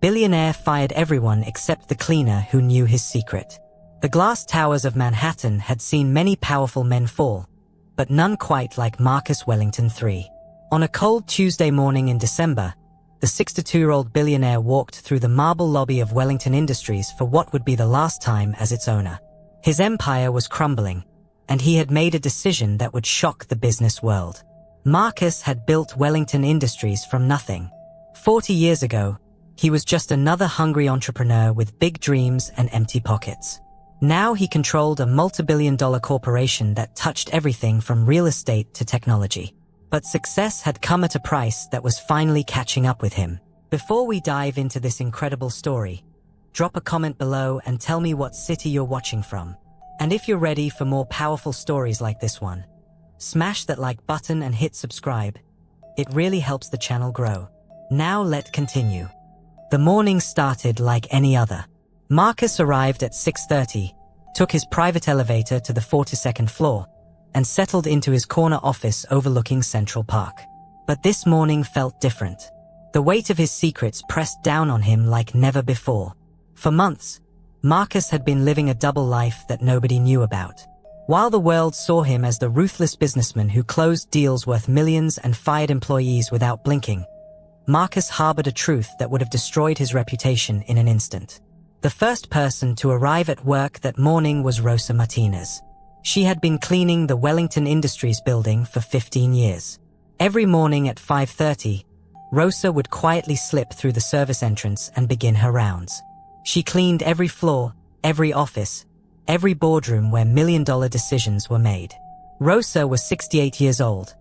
Billionaire fired everyone except the cleaner who knew his secret. The glass towers of Manhattan had seen many powerful men fall, but none quite like Marcus Wellington III. On a cold Tuesday morning in December, the 62-year-old billionaire walked through the marble lobby of Wellington Industries for what would be the last time as its owner. His empire was crumbling, and he had made a decision that would shock the business world. Marcus had built Wellington Industries from nothing. 40 years ago, he was just another hungry entrepreneur with big dreams and empty pockets. Now he controlled a multi-billion-dollar corporation that touched everything from real estate to technology. But success had come at a price that was finally catching up with him. Before we dive into this incredible story, drop a comment below and tell me what city you're watching from. And if you're ready for more powerful stories like this one, smash that like button and hit subscribe. It really helps the channel grow. Now let's continue. The morning started like any other. Marcus arrived at 6:30, took his private elevator to the 42nd floor, and settled into his corner office overlooking Central Park. But this morning felt different. The weight of his secrets pressed down on him like never before. For months, Marcus had been living a double life that nobody knew about. While the world saw him as the ruthless businessman who closed deals worth millions and fired employees without blinking, Marcus harbored a truth that would have destroyed his reputation in an instant. The first person to arrive at work that morning was Rosa Martinez. She had been cleaning the Wellington Industries building for 15 years. Every morning at 5:30, Rosa would quietly slip through the service entrance and begin her rounds. She cleaned every floor, every office, every boardroom where million-dollar decisions were made. Rosa was 68 years old,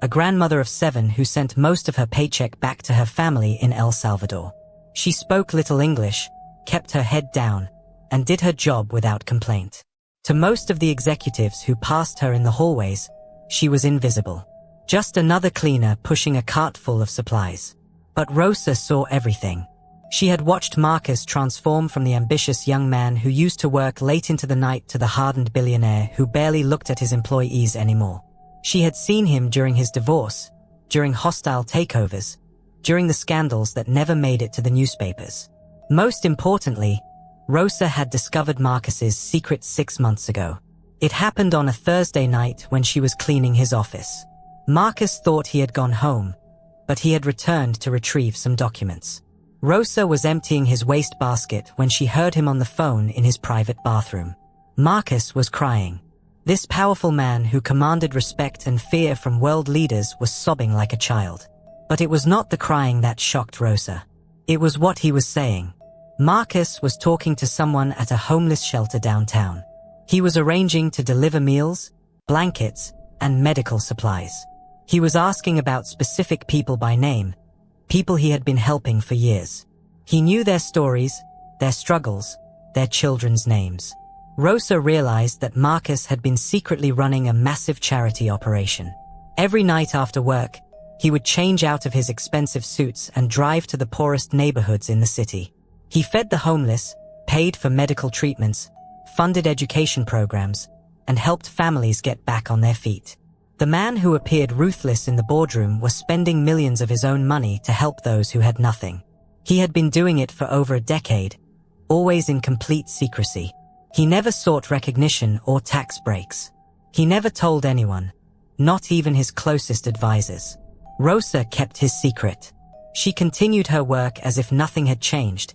a grandmother of 7 who sent most of her paycheck back to her family in El Salvador. She spoke little English, kept her head down, and did her job without complaint. To most of the executives who passed her in the hallways, she was invisible. Just another cleaner pushing a cart full of supplies. But Rosa saw everything. She had watched Marcus transform from the ambitious young man who used to work late into the night to the hardened billionaire who barely looked at his employees anymore. She had seen him during his divorce, during hostile takeovers, during the scandals that never made it to the newspapers. Most importantly, Rosa had discovered Marcus's secret 6 months ago. It happened on a Thursday night when she was cleaning his office. Marcus thought he had gone home, but he had returned to retrieve some documents. Rosa was emptying his wastebasket when she heard him on the phone in his private bathroom. Marcus was crying. This powerful man who commanded respect and fear from world leaders was sobbing like a child. But it was not the crying that shocked Rosa. It was what he was saying. Marcus was talking to someone at a homeless shelter downtown. He was arranging to deliver meals, blankets, and medical supplies. He was asking about specific people by name, people he had been helping for years. He knew their stories, their struggles, their children's names. Rosa realized that Marcus had been secretly running a massive charity operation. Every night after work, he would change out of his expensive suits and drive to the poorest neighborhoods in the city. He fed the homeless, paid for medical treatments, funded education programs, and helped families get back on their feet. The man who appeared ruthless in the boardroom was spending millions of his own money to help those who had nothing. He had been doing it for over a decade, always in complete secrecy. He never sought recognition or tax breaks. He never told anyone, not even his closest advisors. Rosa kept his secret. She continued her work as if nothing had changed,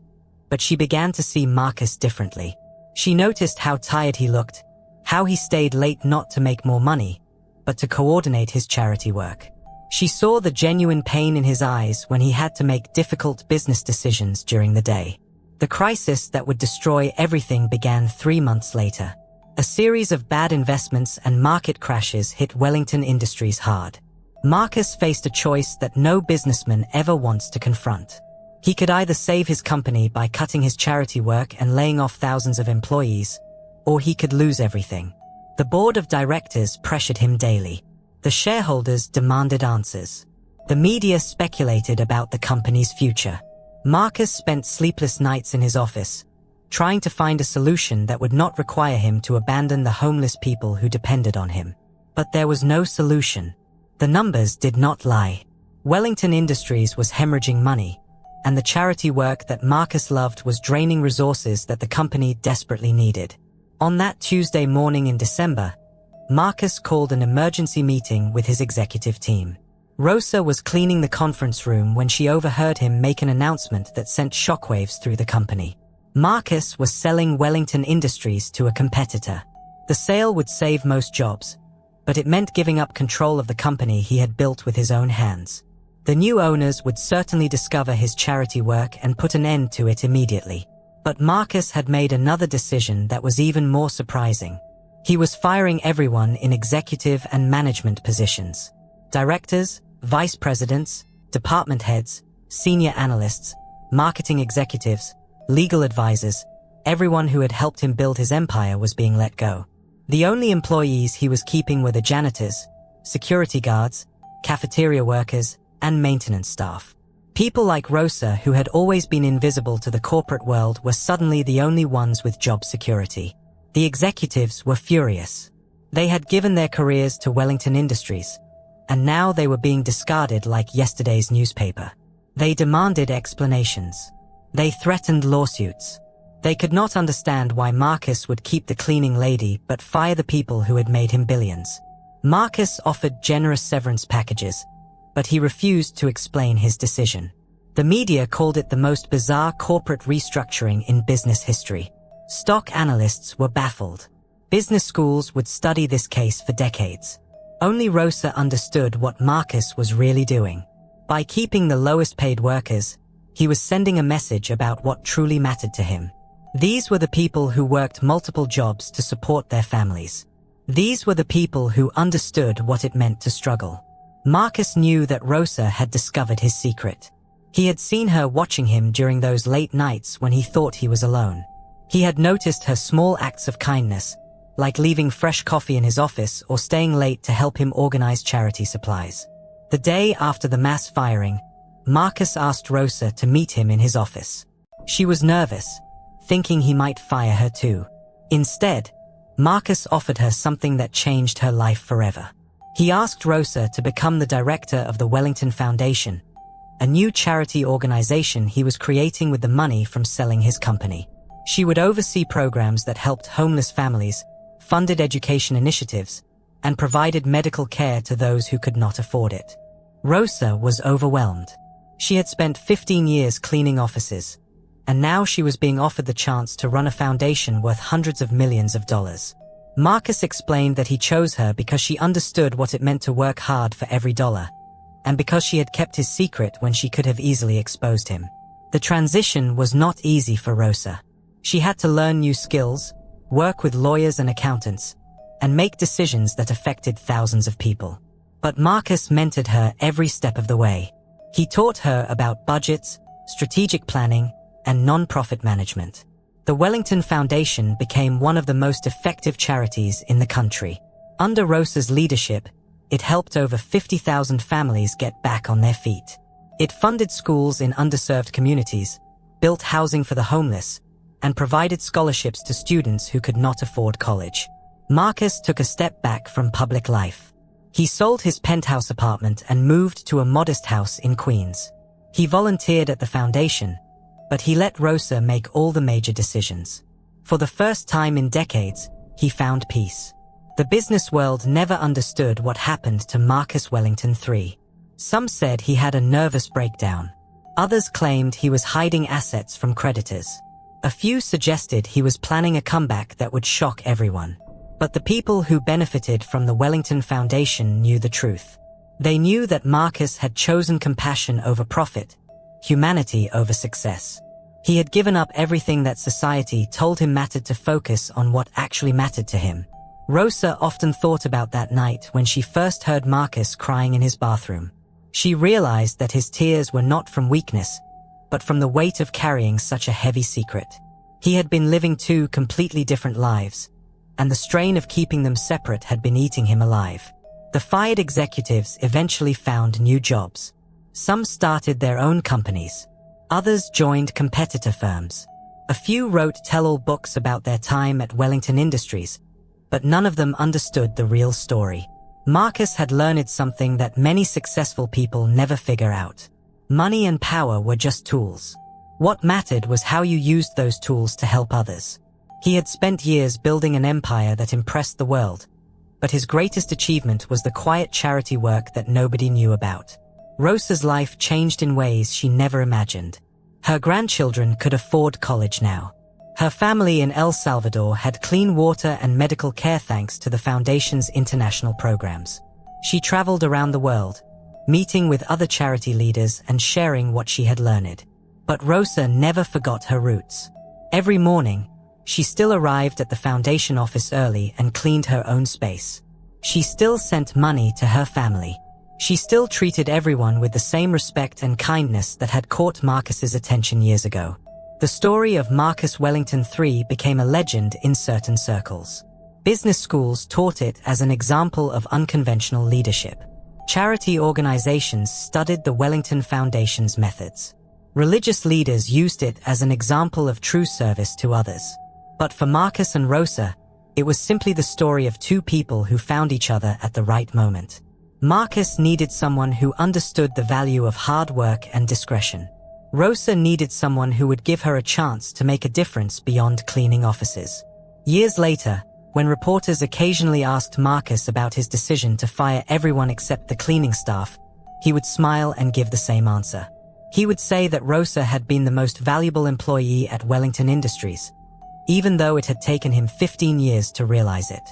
but she began to see Marcus differently. She noticed how tired he looked, how he stayed late not to make more money, but to coordinate his charity work. She saw the genuine pain in his eyes when he had to make difficult business decisions during the day. The crisis that would destroy everything began 3 months later. A series of bad investments and market crashes hit Wellington Industries hard. Marcus faced a choice that no businessman ever wants to confront. He could either save his company by cutting his charity work and laying off thousands of employees, or he could lose everything. The board of directors pressured him daily. The shareholders demanded answers. The media speculated about the company's future. Marcus spent sleepless nights in his office, trying to find a solution that would not require him to abandon the homeless people who depended on him. But there was no solution. The numbers did not lie. Wellington Industries was hemorrhaging money, and the charity work that Marcus loved was draining resources that the company desperately needed. On that Tuesday morning in December, Marcus called an emergency meeting with his executive team. Rosa was cleaning the conference room when she overheard him make an announcement that sent shockwaves through the company. Marcus was selling Wellington Industries to a competitor. The sale would save most jobs, but it meant giving up control of the company he had built with his own hands. The new owners would certainly discover his charity work and put an end to it immediately. But Marcus had made another decision that was even more surprising. He was firing everyone in executive and management positions. Directors, vice presidents, department heads, senior analysts, marketing executives, legal advisors, everyone who had helped him build his empire was being let go. The only employees he was keeping were the janitors, security guards, cafeteria workers, and maintenance staff. People like Rosa, who had always been invisible to the corporate world, were suddenly the only ones with job security. The executives were furious. They had given their careers to Wellington Industries, and now they were being discarded like yesterday's newspaper. They demanded explanations. They threatened lawsuits. They could not understand why Marcus would keep the cleaning lady but fire the people who had made him billions. Marcus offered generous severance packages, but he refused to explain his decision. The media called it the most bizarre corporate restructuring in business history. Stock analysts were baffled. Business schools would study this case for decades. Only Rosa understood what Marcus was really doing. By keeping the lowest paid workers, he was sending a message about what truly mattered to him. These were the people who worked multiple jobs to support their families. These were the people who understood what it meant to struggle. Marcus knew that Rosa had discovered his secret. He had seen her watching him during those late nights when he thought he was alone. He had noticed her small acts of kindness, like leaving fresh coffee in his office or staying late to help him organize charity supplies. The day after the mass firing, Marcus asked Rosa to meet him in his office. She was nervous, thinking he might fire her too. Instead, Marcus offered her something that changed her life forever. He asked Rosa to become the director of the Wellington Foundation, a new charity organization he was creating with the money from selling his company. She would oversee programs that helped homeless families, funded education initiatives, and provided medical care to those who could not afford it. Rosa was overwhelmed. She had spent 15 years cleaning offices, and now she was being offered the chance to run a foundation worth hundreds of millions of dollars. Marcus explained that he chose her because she understood what it meant to work hard for every dollar, and because she had kept his secret when she could have easily exposed him. The transition was not easy for Rosa. She had to learn new skills, work with lawyers and accountants, and make decisions that affected thousands of people. But Marcus mentored her every step of the way. He taught her about budgets, strategic planning, and non-profit management. The Wellington Foundation became one of the most effective charities in the country. Under Rosa's leadership, it helped over 50,000 families get back on their feet. It funded schools in underserved communities, built housing for the homeless, and provided scholarships to students who could not afford college. Marcus took a step back from public life. He sold his penthouse apartment and moved to a modest house in Queens. He volunteered at the foundation, but he let Rosa make all the major decisions. For the first time in decades, he found peace. The business world never understood what happened to Marcus Wellington III. Some said he had a nervous breakdown. Others claimed he was hiding assets from creditors. A few suggested he was planning a comeback that would shock everyone. But the people who benefited from the Wellington Foundation knew the truth. They knew that Marcus had chosen compassion over profit, humanity over success. He had given up everything that society told him mattered to focus on what actually mattered to him. Rosa often thought about that night when she first heard Marcus crying in his bathroom. She realized that his tears were not from weakness, but from the weight of carrying such a heavy secret. He had been living two completely different lives, and the strain of keeping them separate had been eating him alive. The fired executives eventually found new jobs. Some started their own companies. Others joined competitor firms. A few wrote tell-all books about their time at Wellington Industries, but none of them understood the real story. Marcus had learned something that many successful people never figure out. Money and power were just tools. What mattered was how you used those tools to help others. He had spent years building an empire that impressed the world, but his greatest achievement was the quiet charity work that nobody knew about. Rosa's life changed in ways she never imagined. Her grandchildren could afford college now. Her family in El Salvador had clean water and medical care thanks to the Foundation's international programs. She traveled around the world, meeting with other charity leaders and sharing what she had learned. But Rosa never forgot her roots. Every morning, she still arrived at the Foundation office early and cleaned her own space. She still sent money to her family. She still treated everyone with the same respect and kindness that had caught Marcus's attention years ago. The story of Marcus Wellington III became a legend in certain circles. Business schools taught it as an example of unconventional leadership. Charity organizations studied the Wellington Foundation's methods. Religious leaders used it as an example of true service to others. But for Marcus and Rosa, it was simply the story of two people who found each other at the right moment. Marcus needed someone who understood the value of hard work and discretion. Rosa needed someone who would give her a chance to make a difference beyond cleaning offices. Years later, when reporters occasionally asked Marcus about his decision to fire everyone except the cleaning staff, he would smile and give the same answer. He would say that Rosa had been the most valuable employee at Wellington Industries, even though it had taken him 15 years to realize it.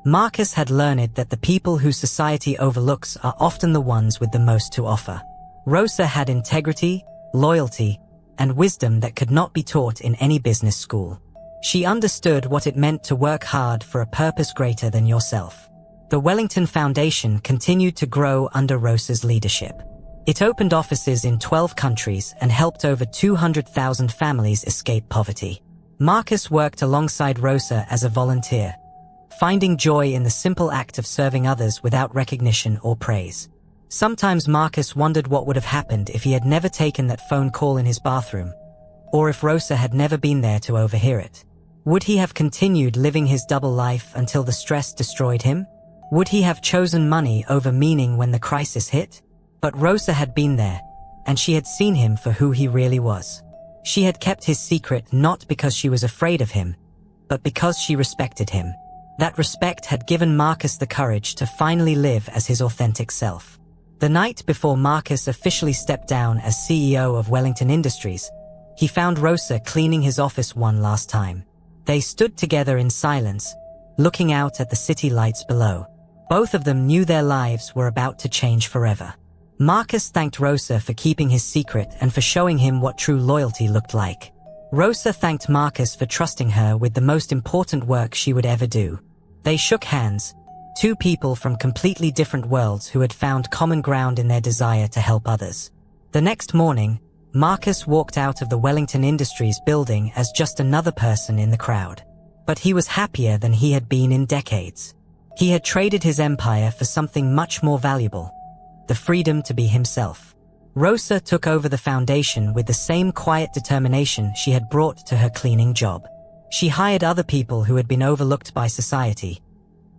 Marcus had learned that the people whose society overlooks are often the ones with the most to offer. Rosa had integrity, loyalty, and wisdom that could not be taught in any business school. She understood what it meant to work hard for a purpose greater than yourself. The Wellington Foundation continued to grow under Rosa's leadership. It opened offices in 12 countries and helped over 200,000 families escape poverty. Marcus worked alongside Rosa as a volunteer, finding joy in the simple act of serving others without recognition or praise. Sometimes Marcus wondered what would have happened if he had never taken that phone call in his bathroom, or if Rosa had never been there to overhear it. Would he have continued living his double life until the stress destroyed him? Would he have chosen money over meaning when the crisis hit? But Rosa had been there, and she had seen him for who he really was. She had kept his secret not because she was afraid of him, but because she respected him. That respect had given Marcus the courage to finally live as his authentic self. The night before Marcus officially stepped down as CEO of Wellington Industries, he found Rosa cleaning his office one last time. They stood together in silence, looking out at the city lights below. Both of them knew their lives were about to change forever. Marcus thanked Rosa for keeping his secret and for showing him what true loyalty looked like. Rosa thanked Marcus for trusting her with the most important work she would ever do. They shook hands, two people from completely different worlds who had found common ground in their desire to help others. The next morning, Marcus walked out of the Wellington Industries building as just another person in the crowd. But he was happier than he had been in decades. He had traded his empire for something much more valuable: the freedom to be himself. Rosa took over the foundation with the same quiet determination she had brought to her cleaning job. She hired other people who had been overlooked by society: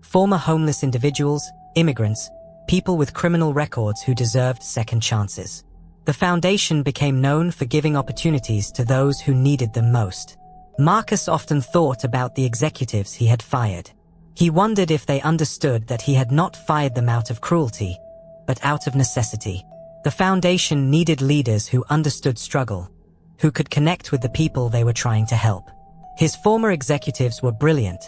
former homeless individuals, immigrants, people with criminal records who deserved second chances. The foundation became known for giving opportunities to those who needed them most. Marcus often thought about the executives he had fired. He wondered if they understood that he had not fired them out of cruelty, but out of necessity. The foundation needed leaders who understood struggle, who could connect with the people they were trying to help. His former executives were brilliant,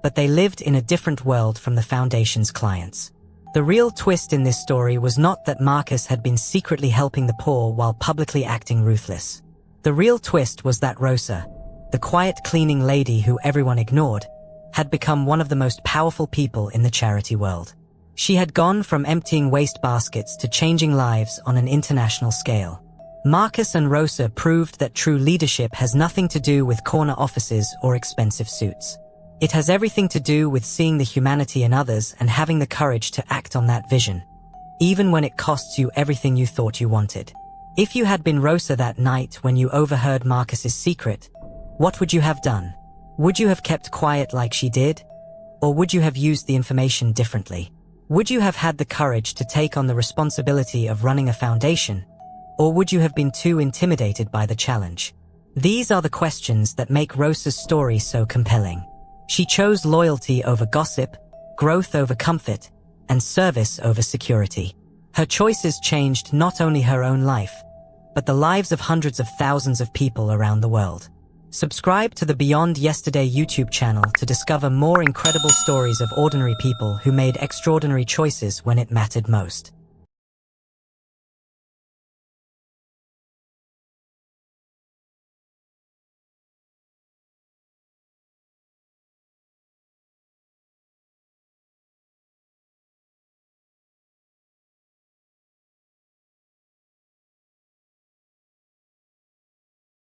but they lived in a different world from the foundation's clients. The real twist in this story was not that Marcus had been secretly helping the poor while publicly acting ruthless. The real twist was that Rosa, the quiet cleaning lady who everyone ignored, had become one of the most powerful people in the charity world. She had gone from emptying waste baskets to changing lives on an international scale. Marcus and Rosa proved that true leadership has nothing to do with corner offices or expensive suits. It has everything to do with seeing the humanity in others and having the courage to act on that vision, even when it costs you everything you thought you wanted. If you had been Rosa that night when you overheard Marcus's secret, what would you have done? Would you have kept quiet like she did? Or would you have used the information differently? Would you have had the courage to take on the responsibility of running a foundation? Or would you have been too intimidated by the challenge? These are the questions that make Rosa's story so compelling. She chose loyalty over gossip, growth over comfort, and service over security. Her choices changed not only her own life, but the lives of hundreds of thousands of people around the world. Subscribe to the Beyond Yesterday YouTube channel to discover more incredible stories of ordinary people who made extraordinary choices when it mattered most.